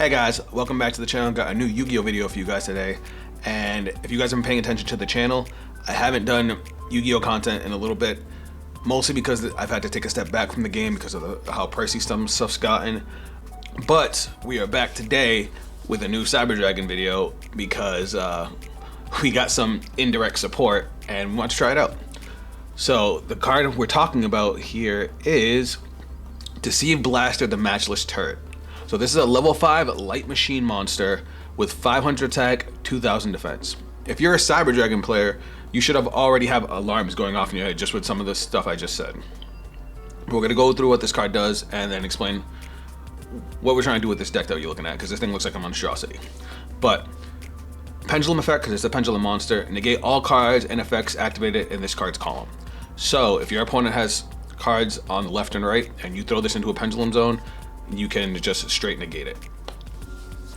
Hey guys, welcome back to the channel. Got a new Yu-Gi-Oh video for you guys today. And if you guys have been paying attention to the channel, I haven't done Yu-Gi-Oh content in a little bit, mostly because I've had to take a step back from the game because of how pricey some stuff's gotten. But we are back today with a new Cyber Dragon video because we got some indirect support and we want to try it out. So the card we're talking about here is Deceive Blaster, the Matchless Turret. So this is a level 5 light machine monster with 500 attack, 2000 defense. If you're a Cyber Dragon player, you should already have alarms going off in your head just with some of the stuff I just said. We're gonna go through what this card does and then explain what we're trying to do with this deck that you're looking at, because this thing looks like a monstrosity. But pendulum effect, because it's a pendulum monster, negate all cards and effects activated in this card's column. So if your opponent has cards on the left and right and you throw this into a pendulum zone, you can just straight negate it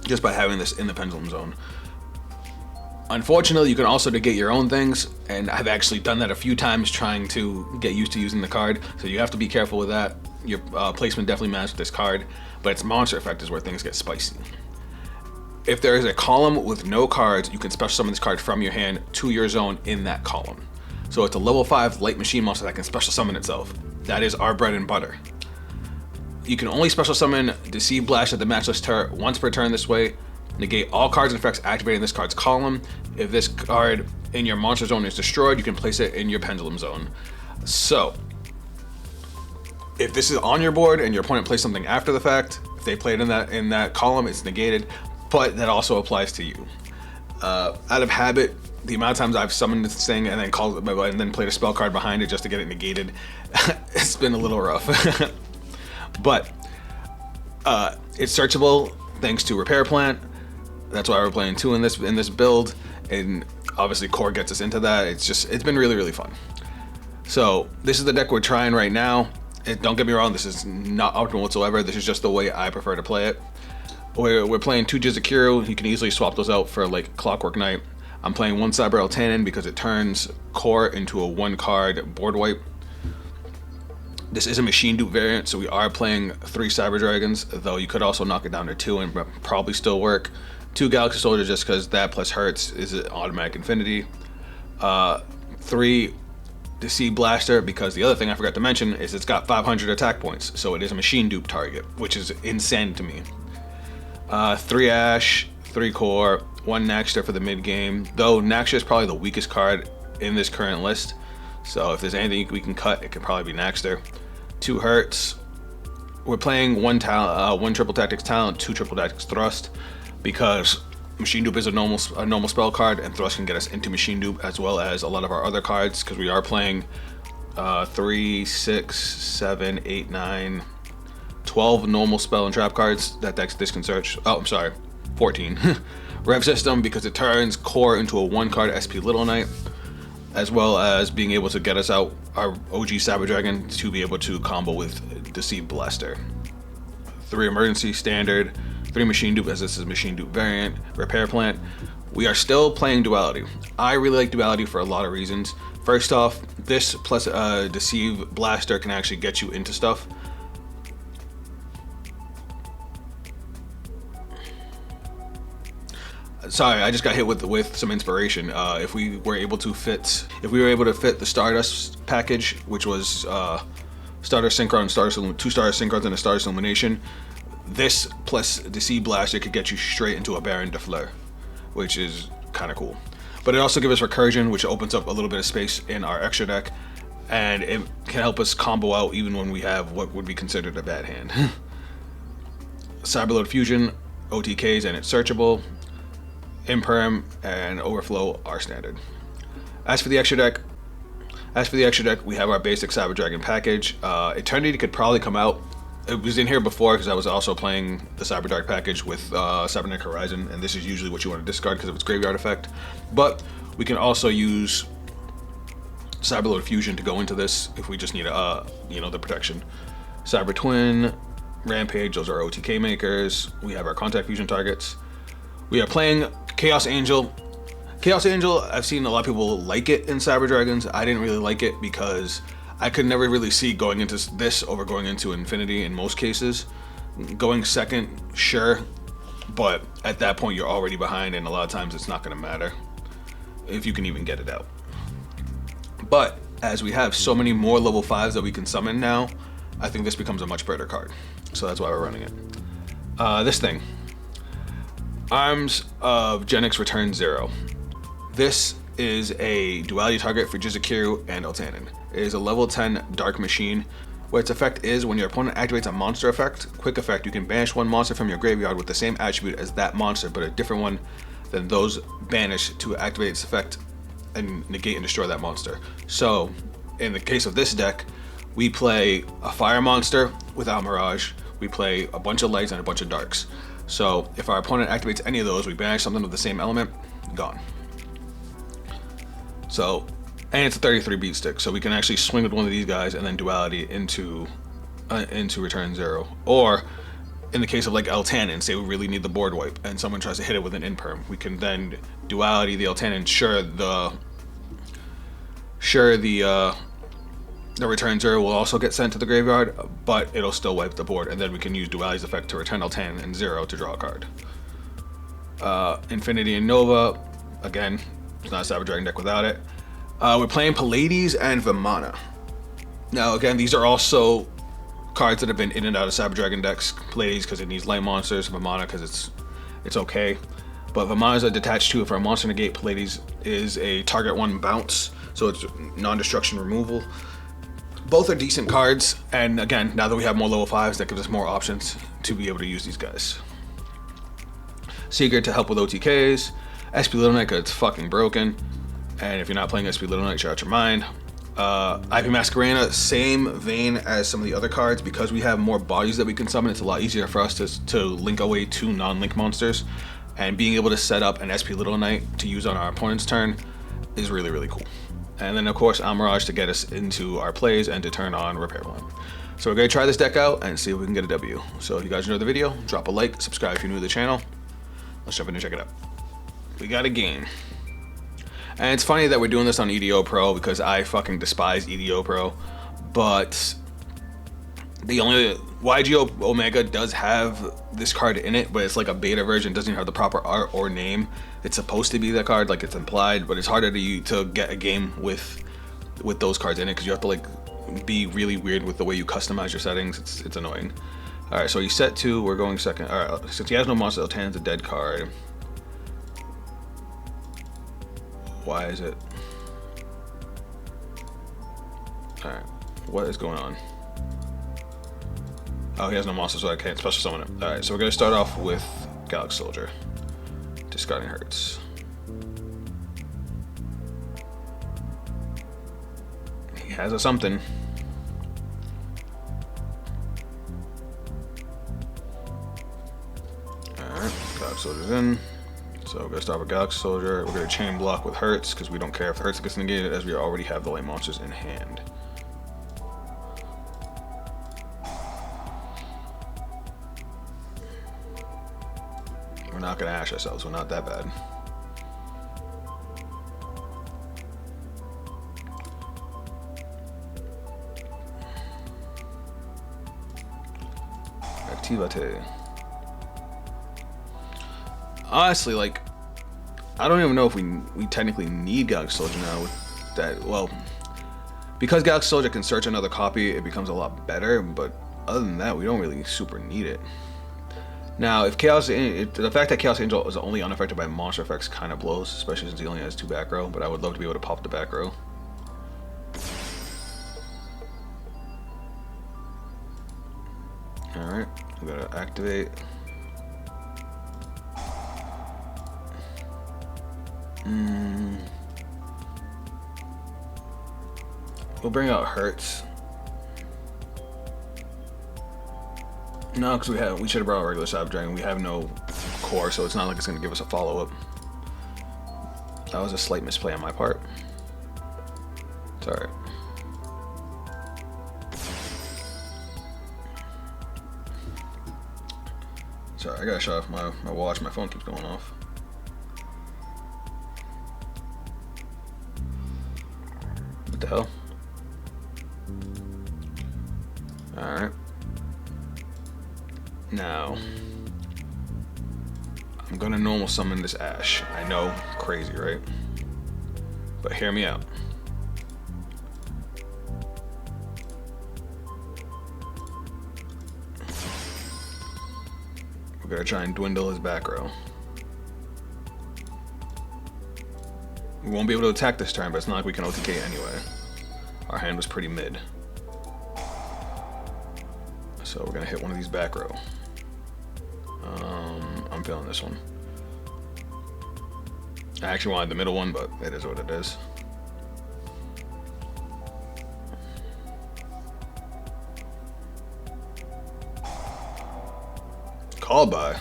just by having this in the pendulum zone. Unfortunately, you can also negate your own things, and I've actually done that a few times trying to get used to using the card, so you have to be careful with that. Your placement definitely matters with this card, but its monster effect is where things get spicy. If there is a column with no cards, you can special summon this card from your hand to your zone in that column. So it's a level 5 light machine monster that can special summon itself. That is our bread and butter. You can only special summon Deceive Blaster, the Matchless Turret, once per turn this way. Negate all cards and effects activated in this card's column. If this card in your monster zone is destroyed, you can place it in your pendulum zone. So, if this is on your board and your opponent plays something after the fact, if they play it in that column, it's negated, but that also applies to you. Out of habit, the amount of times I've summoned this thing and then played a spell card behind it just to get it negated, it's been a little rough. But it's searchable thanks to Repair Plant. That's why we're playing 2 in this build, and obviously Core gets us into that. It's been really fun. So this is the deck we're trying right now. Don't get me wrong, this is not optimal whatsoever. This is just the way I prefer to play it. We're playing 2 Yugioh. You can easily swap those out for like Clockwork Knight. I'm playing 1 Cyber Eltanin because it turns Core into a 1-card board wipe. This is a machine dupe variant, so we are playing 3 Cyber Dragons, though you could also knock it down to 2 and probably still work. 2 Galaxy Soldiers just because that plus Hertz is an automatic infinity. 3 Deceive Blaster, because the other thing I forgot to mention is it's got 500 attack points, so it is a machine dupe target, which is insane to me. 3 Ash, 3 Core, 1 Naxter for the mid game, though Naxter is probably the weakest card in this current list. So if there's anything we can cut, it could probably be Naxter. 2 Hertz. We're playing 1 Triple Tactics Talent, 2 Triple Tactics Thrust, because Machine Dupe is a normal spell card, and Thrust can get us into Machine Dupe as well as a lot of our other cards, because we are playing 3, 6, 7, 8, 9, 12 normal spell and trap cards that this can search. Oh, I'm sorry, 14. Rev System, because it turns Core into a 1-card SP Little Knight, as well as being able to get us out our OG Cyber Dragon to be able to combo with Deceive Blaster. 3 Emergency Standard, 3 Machine Dupe, as this is Machine Dupe variant, Repair Plant. We are still playing Duality. I really like Duality for a lot of reasons. First off, this plus Deceive Blaster can actually get you into stuff. Sorry, I just got hit with some inspiration. If we were able to fit the Stardust package, which was Stardust Synchron, 2 Stardust Synchrons and a Stardust Illumination, this plus Deceive Blaster could get you straight into a Baron de Fleur, which is kind of cool. But it also gives us Recursion, which opens up a little bit of space in our extra deck, and it can help us combo out even when we have what would be considered a bad hand. Cyberload Fusion, OTKs, and it's searchable. Imperm and Overflow are standard. As for the extra deck, we have our basic Cyber Dragon package. Eternity could probably come out. It was in here before because I was also playing the Cyber Dark package with Cybernetic Horizon, and this is usually what you want to discard because of its graveyard effect. But we can also use Cyberload Fusion to go into this if we just need the protection. Cyber Twin, Rampage, those are OTK makers. We have our Contact Fusion targets. We are playing Chaos Angel. Chaos Angel, I've seen a lot of people like it in Cyber Dragons. I didn't really like it because I could never really see going into this over going into Infinity in most cases. Going second, sure, But at that point, you're already behind, and a lot of times it's not going to matter if you can even get it out. But as we have so many more level 5s that we can summon now, I think this becomes a much better card. So that's why we're running it. This thing. Arms of Genix Return 0. This is a duality target for Yugioh and Eltanin. It is a level 10 Dark Machine. What its effect is, when your opponent activates a monster effect, quick effect, you can banish one monster from your graveyard with the same attribute as that monster, but a different one than those banished to activate its effect and negate and destroy that monster. So, in the case of this deck, we play a fire monster without Mirage, we play a bunch of lights and a bunch of darks. So, if our opponent activates any of those, we banish something with the same element, gone. So, and it's a 33 beat stick, so we can actually swing with one of these guys and then duality into Return 0. Or, in the case of like Eltanin, say we really need the board wipe and someone tries to hit it with an imperm, we can then duality the Eltanin. Sure, the Return 0 will also get sent to the graveyard, but it'll still wipe the board, and then we can use duality's effect to return Eltanin and 0 to draw a card. Infinity and Nova, again, it's not a Cyber Dragon deck without it. We're playing Pleiades and Vimana. Now, again, these are also cards that have been in and out of Cyber Dragon decks. Pleiades because it needs light monsters, Vimana because it's okay. But Vimana is a detached 2 for a monster negate. Pleiades is a target 1 bounce, so it's non-destruction removal. Both are decent cards, and again, now that we have more level 5s, that gives us more options to be able to use these guys. Seeker to help with OTKs. SP Little Knight because it's fucking broken. And if you're not playing SP Little Knight, you're out your mind. IP Masquerena, same vein as some of the other cards. Because we have more bodies that we can summon, it's a lot easier for us to link away 2 non-link monsters. And being able to set up an SP Little Knight to use on our opponent's turn is really, really cool. And then, of course, Mirage to get us into our plays and to turn on Repair Plan. So we're going to try this deck out and see if we can get a W. So if you guys enjoyed the video, drop a like, subscribe if you're new to the channel. Let's jump in and check it out. We got a game. And it's funny that we're doing this on EDO Pro because I fucking despise EDO Pro. But the only Yugioh Omega does have this card in it, but it's like a beta version. It doesn't even have the proper art or name. It's supposed to be that card, like it's implied, but it's harder to get a game with those cards in it because you have to like be really weird with the way you customize your settings. It's annoying. All right, so he's set 2. We're going second. All right, since he has no monster, Eltan's a dead card. Why is it? Alright, what is going on? Oh, he has no monster, so I can't special summon him. Alright, so we're going to start off with Galaxy Soldier. Discarding Hurts. He has a something. Alright, Galaxy Soldier's in. So we're going to start with Galaxy Soldier. We're going to chain block with Hurts because we don't care if Hurts gets negated as we already have the light monsters in hand. We're not going to Ash ourselves. We're not that bad. Activate. Honestly, like, I don't even know if we technically need Galaxy Soldier now with that. Well, because Galaxy Soldier can search another copy, it becomes a lot better, but other than that, we don't really super need it. Now, if the fact that Chaos Angel is only unaffected by monster effects kind of blows, especially since he only has 2 back row, but I would love to be able to pop the back row. Alright, we gotta activate. We'll bring out Hurts. No, because we should have brought a regular Cyber Dragon. We have no core, so it's not like it's going to give us a follow-up. That was a slight misplay on my part. It's alright. Sorry, I gotta shut off my watch. My phone keeps going off. What the hell? Alright. Now, I'm gonna normal summon this Ash. I know, crazy, right? But hear me out. We're gonna try and dwindle his back row. We won't be able to attack this turn, but it's not like we can OTK anyway. Our hand was pretty mid. So we're gonna hit one of these back row. I'm feeling this one. I actually wanted the middle one, but it is what it is. Call by.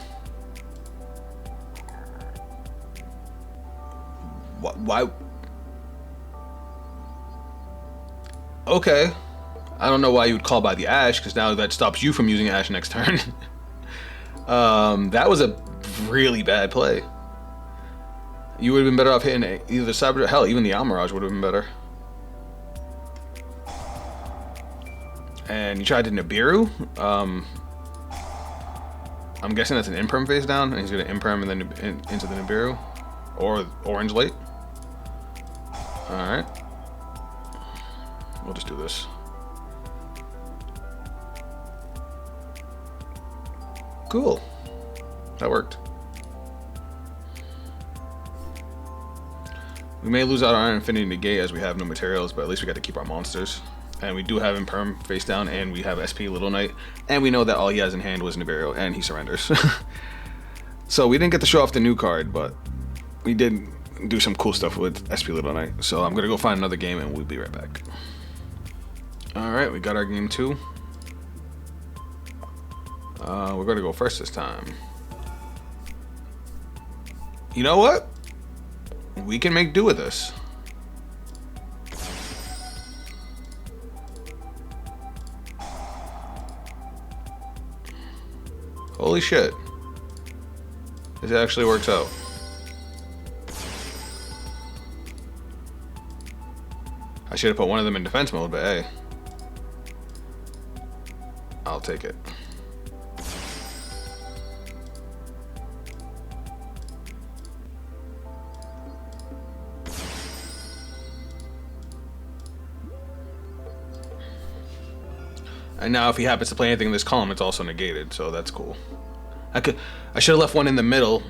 Why? Okay. I don't know why you would call by the Ash, because now that stops you from using Ash next turn. That was a really bad play. You would have been better off hitting either the Cydra, hell, even the Almirage would have been better. And you tried to Nibiru. I'm guessing that's an Imperm face down, and he's gonna Imperm and then into the Nibiru. Or Orange Light. Alright. We'll just do this. Cool. That worked. We may lose out on our Infinity Negate as we have no materials, but at least we got to keep our monsters. And we do have Imperm face down, and we have SP Little Knight, and we know that all he has in hand was Nibiru, and he surrenders. So we didn't get to show off the new card, but we did do some cool stuff with SP Little Knight. So I'm gonna go find another game, and we'll be right back. Alright, we got our game 2. We're gonna go first this time. You know what? We can make do with this. Holy shit. This actually works out. I should have put one of them in defense mode, but hey. I'll take it. And now if he happens to play anything in this column, it's also negated, so that's cool. I should have left one in the middle.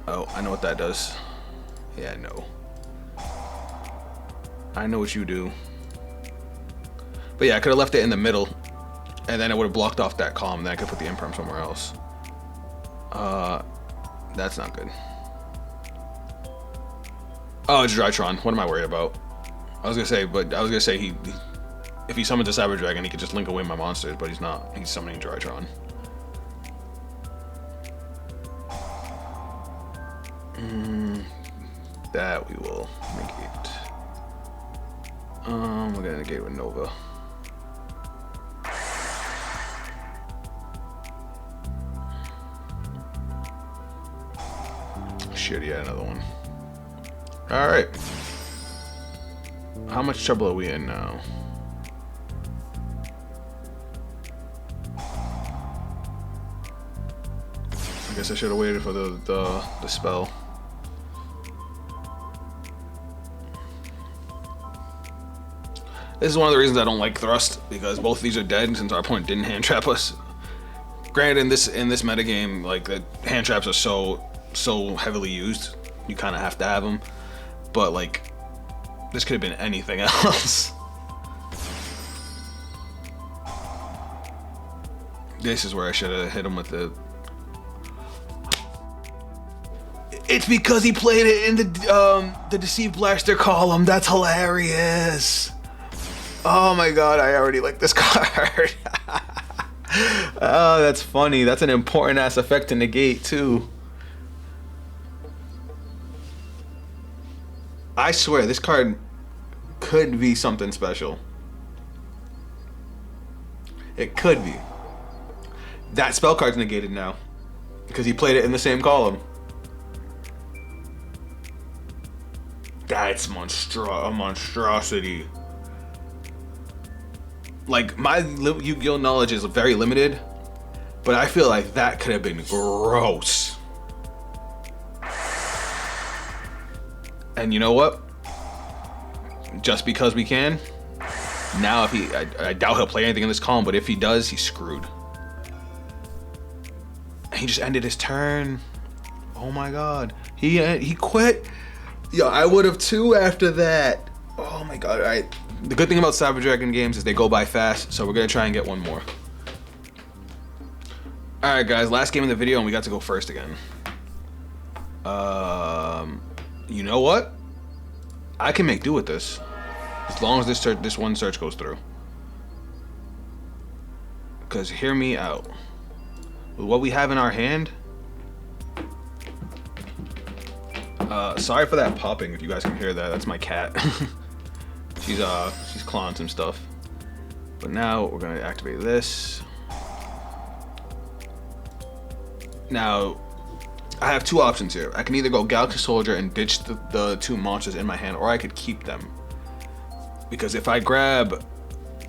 Oh, I know what that does. Yeah, no. I know what you do. But yeah, I could have left it in the middle, and then it would have blocked off that column, then I could put the Imperm somewhere else. That's not good. Oh, it's Drytron. What am I worried about? I was gonna say he if he summons a Cyber Dragon, he could just link away my monsters, but he's not. He's summoning Drytron. That we will negate. We're gonna negate with Nova. Shit, yeah, another one. Alright. How much trouble are we in now? I guess I should have waited for the spell. This is one of the reasons I don't like Thrust, because both of these are dead since our opponent didn't hand trap us. Granted, in this metagame, like the hand traps are so heavily used, you kind of have to have them. But like, this could have been anything else. This is where I should have hit him with the. It's because he played it in the Deceive Blaster column. That's hilarious. Oh my god, I already like this card. Oh, that's funny. That's an important ass effect to negate too. I swear, this card could be something special. It could be. That spell card's negated now because he played it in the same column. That's a monstrosity. Like, my Yu-Gi-Oh knowledge is very limited, But I feel like that could have been gross. And you know what? Just because we can, now if I doubt he'll play anything in this column, but if he does, he's screwed. And he just ended his turn. Oh my god. He quit. Yo, I would have too after that. Oh my god. All right. The good thing about Cyber Dragon games is they go by fast, so we're gonna try and get one more. All right, guys. Last game of the video, and we got to go first again. You know what? I can make do with this, as long as this one search goes through. Cause hear me out. With what we have in our hand. Sorry for that popping. If you guys can hear that, that's my cat. she's clawing some stuff. But now we're gonna activate this. Now, I have two options here. I can either go Galaxy Soldier and ditch the two monsters in my hand, or I could keep them. Because if I grab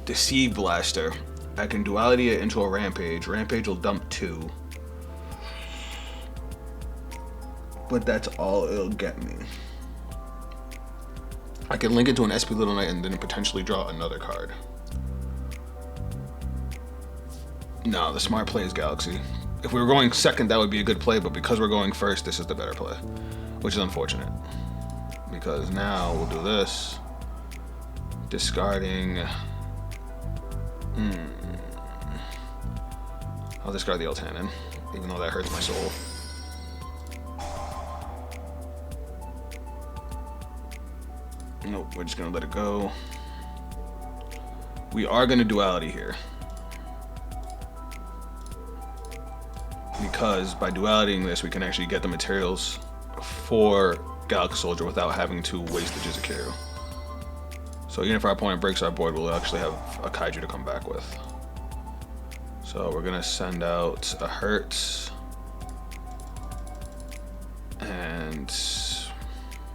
Deceive Blaster, I can duality it into a Rampage. Rampage will dump 2. But that's all it'll get me. I can link it to an SP Little Knight and then potentially draw another card. No, the smart play is Galaxy. If we were going second, that would be a good play, but because we're going first, this is the better play, which is unfortunate. Because now we'll do this. Discarding. I'll discard the Eltanin, even though that hurts my soul. Nope, we're just gonna let it go. We are gonna duality here. Because by dualitying this, we can actually get the materials for Galaxy Soldier without having to waste the Yugioh. So even if our opponent breaks our board, we'll actually have a Kaiju to come back with. So we're gonna send out a Hertz and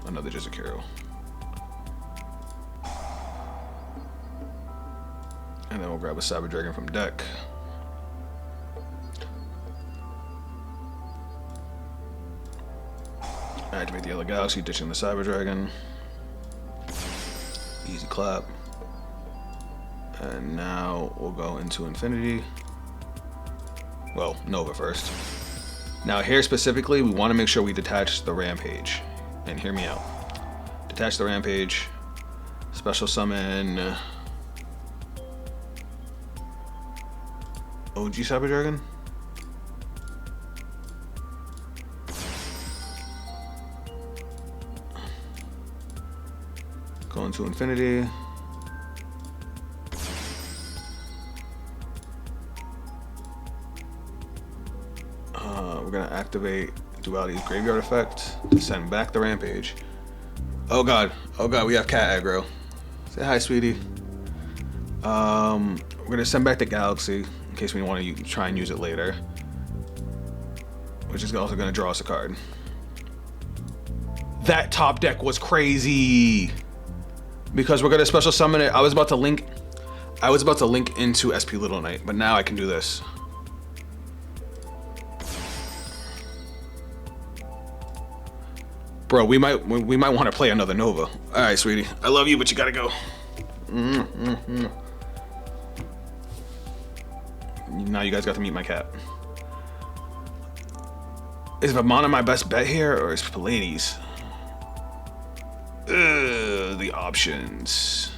another Yugioh. And then we'll grab a Cyber Dragon from deck. Activate the Yellow Galaxy, ditching the Cyber Dragon. Easy clap. And now we'll go into Infinity. Well, Nova first. Now here specifically, we want to make sure we detach the Rampage. And hear me out. Detach the Rampage. Special summon OG Cyber Dragon. Go into Infinity. We're gonna activate Duality's Graveyard Effect to send back the Rampage. Oh god, we have cat aggro. Say hi, sweetie. We're gonna send back the Galaxy in case we want to try and use it later, which is also gonna draw us a card. That top deck was crazy because we're gonna special summon it. I was about to link into SP Little Knight, but now I can do this. Bro, we might want to play another Nova. All right, sweetie. I love you, but you gotta go. Now you guys got to meet my cat. Is Vamana my best bet here, or is Pallades? The options.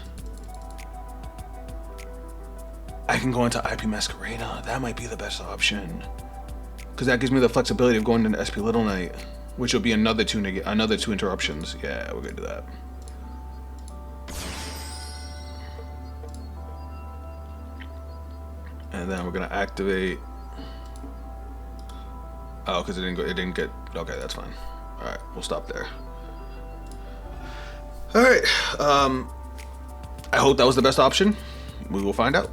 I can go into IP Masquerada. That might be the best option. Because that gives me the flexibility of going into SP Little Knight, which will be another two interruptions. Yeah, we're gonna do that. And then we're gonna activate. Oh, because it didn't get. Okay, that's fine. All right, we'll stop there. All right. I hope that was the best option. We will find out.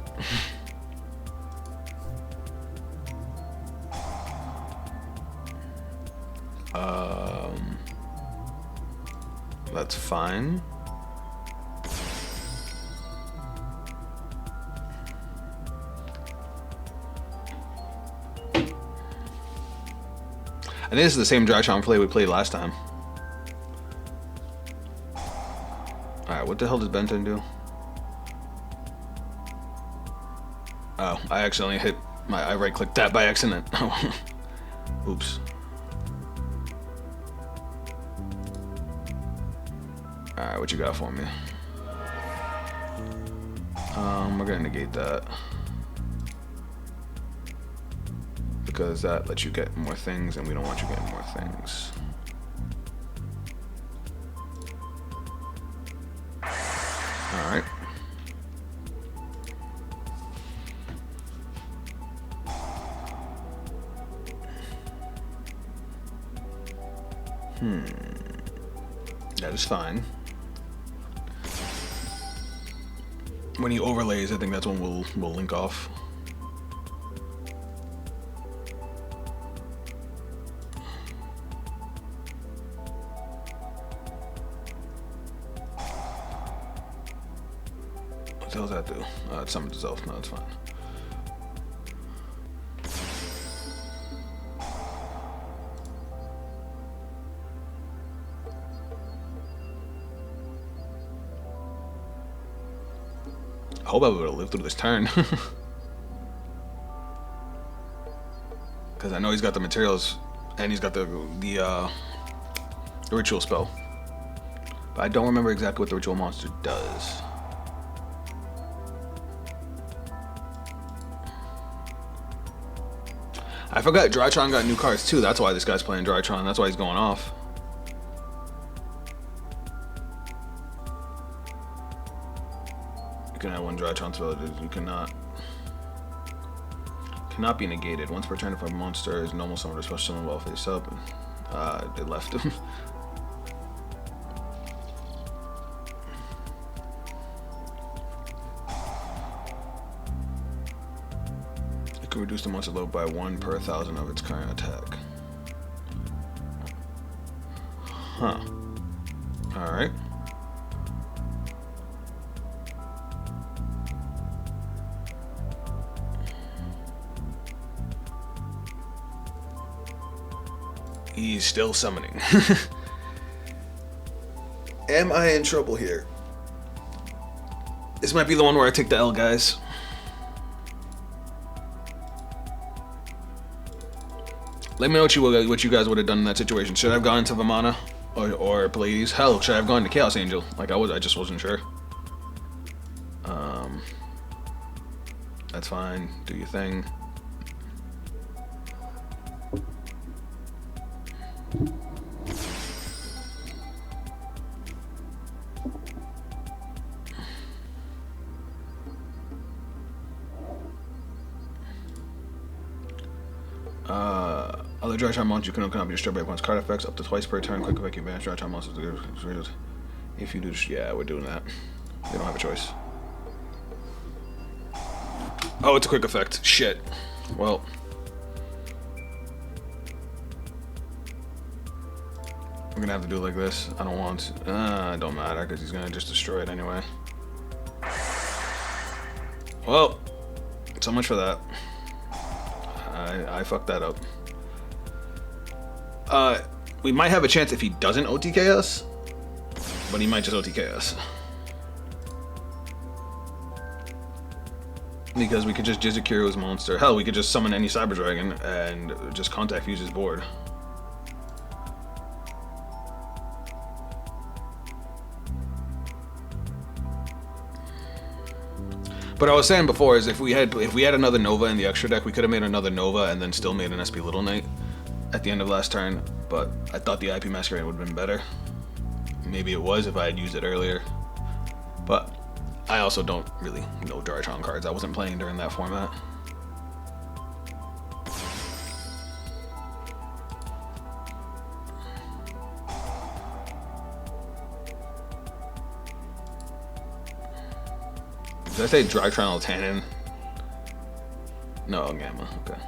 That's fine. And this is the same Drytron play we played last time. Alright, what the hell does Benton do? Oh, I accidentally hit I right-clicked that by accident. Oops. Alright, what you got for me? We're gonna negate that. Because that lets you get more things, and we don't want you getting more things. Alright. That is fine. When he overlays, I think that's when we'll link off. What the hell does that do? It summons itself. No, it's fine. I hope I would have lived through this turn. Because I know he's got the materials and he's got the ritual spell. But I don't remember exactly what the ritual monster does. I forgot Drytron got new cards too. That's why this guy's playing Drytron. That's why he's going off. You can have one Drytron spell. You cannot be negated. Once per turn, if a monster is normal summon or special summon while face up, it left him. It can reduce the monster load by 1 per 1,000 of its current attack. Huh. All right. He's still summoning. Am I in trouble here? This might be the one where I take the L, guys. Let me know what you guys would have done in that situation. Should I have gone to Vamana or Pleiades? Hell, should I have gone to Chaos Angel? Like I just wasn't sure. That's fine. Do your thing. Other Drytron monsters you cannot be destroyed by one's card effects up to twice per turn. Quick effect, you banish Drytron monsters. If you do, yeah, we're doing that. We don't have a choice. Oh, it's a quick effect. Shit. Well. We're gonna have to do it like this. I don't want. It don't matter because he's gonna just destroy it anyway. Well, so much for that. I fucked that up. We might have a chance if he doesn't OTK us, but he might just OTK us. Because we could just Jizukiro his monster. Hell, we could just summon any Cyber Dragon and just contact fuse his board. But I was saying before is if we had another Nova in the extra deck, we could have made another Nova and then still made an SP Little Knight at the end of last turn. But I thought the IP Masquerade would have been better. Maybe it was if I had used it earlier. But I also don't really know Drytron cards. I wasn't playing during that format. Did I say Drytron Tannin? No, Gamma. Okay.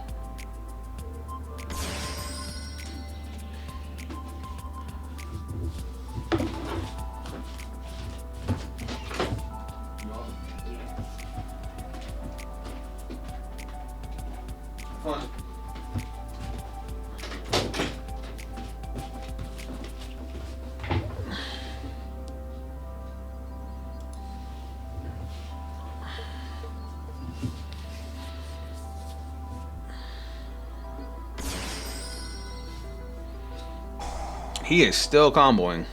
He is still comboing.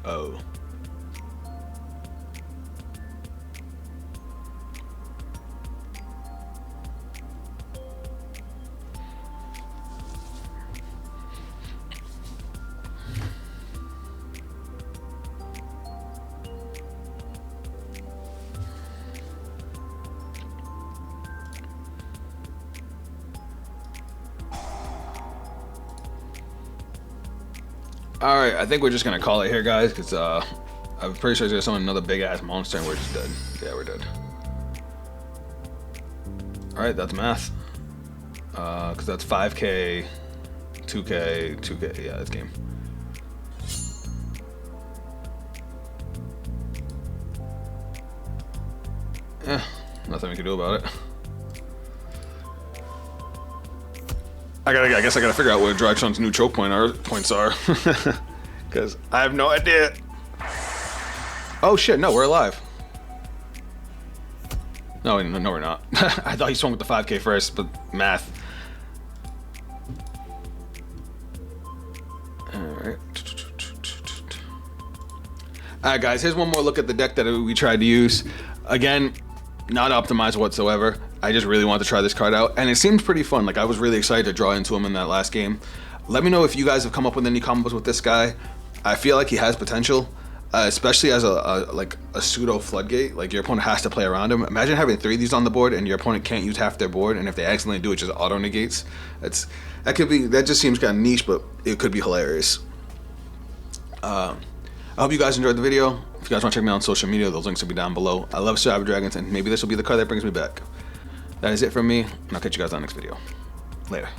Oh. Alright, I think we're just gonna call it here, guys, because I'm pretty sure there's another big ass monster and we're just dead. Yeah, we're dead. Alright, that's math. Because that's 5k, 2k, 2k. Yeah, that's game. Eh, nothing we can do about it. I guess I gotta figure out where Dragshun's new choke points are. Because I have no idea. Oh shit, no, we're alive. No, we're not. I thought he swung with the 5k first, but math. Alright. Alright guys, here's one more look at the deck that we tried to use. Again, not optimized whatsoever. I just really wanted to try this card out, and it seemed pretty fun. Like, I was really excited to draw into him in that last game. Let me know if you guys have come up with any combos with this guy. I feel like he has potential, especially as a pseudo floodgate. Like, your opponent has to play around him. Imagine having 3 of these on the board, and your opponent can't use half their board, and if they accidentally do, it just auto negates. That just seems kind of niche, but it could be hilarious. I hope you guys enjoyed the video. If you guys want to check me out on social media, those links will be down below. I love Cyber Dragons, and maybe this will be the card that brings me back. That is it from me, and I'll catch you guys on the next video. Later.